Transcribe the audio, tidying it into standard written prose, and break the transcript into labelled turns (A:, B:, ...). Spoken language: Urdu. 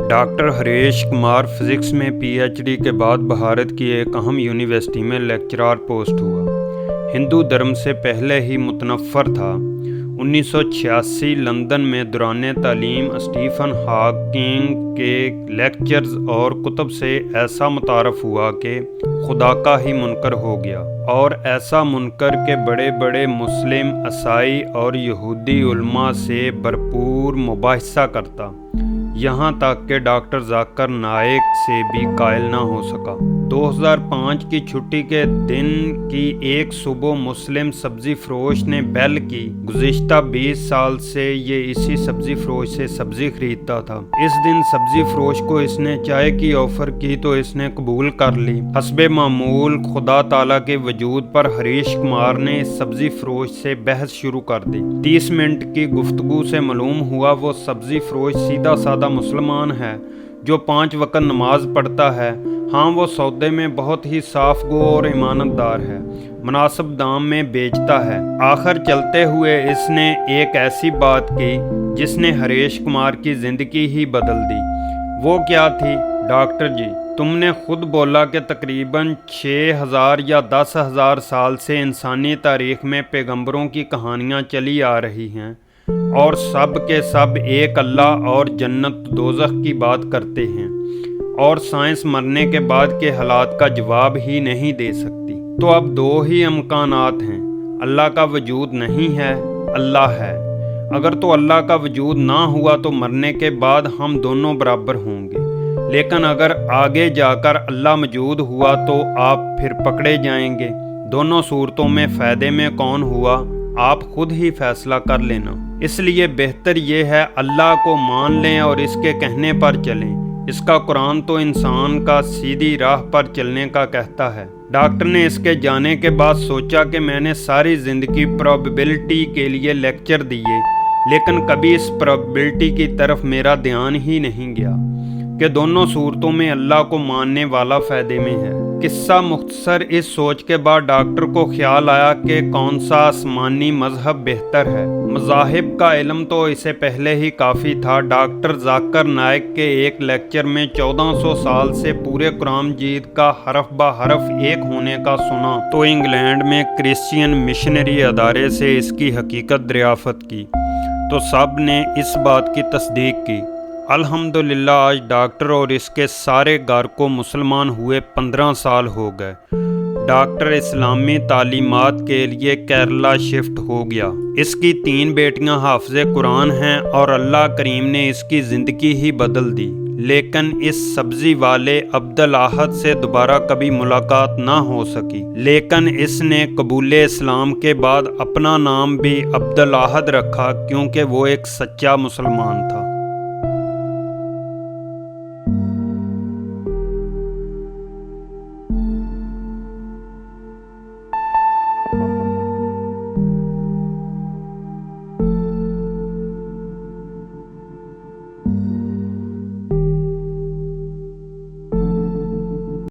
A: ڈاکٹر ہریش کمار فزکس میں پی ایچ ڈی کے بعد بھارت کی ایک اہم یونیورسٹی میں لیکچرار پوسٹ ہوا۔ ہندو دھرم سے پہلے ہی متنفر تھا۔ 1986 لندن میں دوران تعلیم اسٹیفن ہاکنگ کے لیکچرز اور کتب سے ایسا متعارف ہوا کہ خدا کا ہی منکر ہو گیا، اور ایسا منکر کہ بڑے بڑے مسلم، عیسائی اور یہودی علماء سے بھرپور مباحثہ کرتا، یہاں تک کہ ڈاکٹر ذاکر نائک سے بھی قائل نہ ہو سکا۔ 2005 کی چھٹی کے دن کی ایک صبح مسلم سبزی فروش نے بیل کی۔ گزشتہ 20 سال سے یہ اسی سبزی فروش سے سبزی خریدتا تھا۔ اس دن سبزی فروش کو اس نے چائے کی آفر کی تو اس نے قبول کر لی۔ حسب معمول خدا تعالیٰ کے وجود پر ہریش کمار نے اس سبزی فروش سے بحث شروع کر دی۔ 30 منٹ کی گفتگو سے معلوم ہوا وہ سبزی فروش سیدھا سادہ مسلمان ہے جو 5 وقت نماز پڑھتا ہے۔ ہاں، وہ سودے میں بہت ہی صاف گو اور ایمانت دار ہے، مناسب دام میں بیچتا ہے۔ آخر چلتے ہوئے اس نے ایک ایسی بات کی جس نے ہریش کمار کی زندگی ہی بدل دی۔ وہ کیا تھی؟ ڈاکٹر جی، تم نے خود بولا کہ تقریباً 6000 یا 10,000 سال سے انسانی تاریخ میں پیغمبروں کی کہانیاں چلی آ رہی ہیں، اور سب کے سب ایک اللہ اور جنت دوزخ کی بات کرتے ہیں، اور سائنس مرنے کے بعد کے حالات کا جواب ہی نہیں دے سکتی۔ تو اب 2 ہی امکانات ہیں، اللہ کا وجود نہیں ہے، اللہ ہے۔ اگر تو اللہ کا وجود نہ ہوا تو مرنے کے بعد ہم دونوں برابر ہوں گے، لیکن اگر آگے جا کر اللہ موجود ہوا تو آپ پھر پکڑے جائیں گے۔ دونوں صورتوں میں فائدے میں کون ہوا، آپ خود ہی فیصلہ کر لینا۔ اس لیے بہتر یہ ہے اللہ کو مان لیں اور اس کے کہنے پر چلیں۔ اس کا قرآن تو انسان کا سیدھی راہ پر چلنے کا کہتا ہے۔ ڈاکٹر نے اس کے جانے کے بعد سوچا کہ میں نے ساری زندگی پرابیبلٹی کے لیے لیکچر دیے، لیکن کبھی اس پرابیبلٹی کی طرف میرا دھیان ہی نہیں گیا کہ دونوں صورتوں میں اللہ کو ماننے والا فائدے میں ہے۔ قصہ مختصر، اس سوچ کے بعد ڈاکٹر کو خیال آیا کہ کون سا آسمانی مذہب بہتر ہے۔ مذاہب کا علم تو اسے پہلے ہی کافی تھا۔ ڈاکٹر ذاکر نائک کے ایک لیکچر میں 1400 سال سے پورے قرآن مجید کا حرف بہ حرف ایک ہونے کا سنا تو انگلینڈ میں کرسچین مشنری ادارے سے اس کی حقیقت دریافت کی تو سب نے اس بات کی تصدیق کی۔ الحمدللہ آج ڈاکٹر اور اس کے سارے گھر کو مسلمان ہوئے 15 سال ہو گئے۔ ڈاکٹر اسلامی تعلیمات کے لیے کیرلا شفٹ ہو گیا۔ اس کی 3 بیٹیاں حافظ قرآن ہیں اور اللہ کریم نے اس کی زندگی ہی بدل دی، لیکن اس سبزی والے عبدالاحد سے دوبارہ کبھی ملاقات نہ ہو سکی۔ لیکن اس نے قبول اسلام کے بعد اپنا نام بھی عبدالاحد رکھا کیونکہ وہ ایک سچا مسلمان تھا۔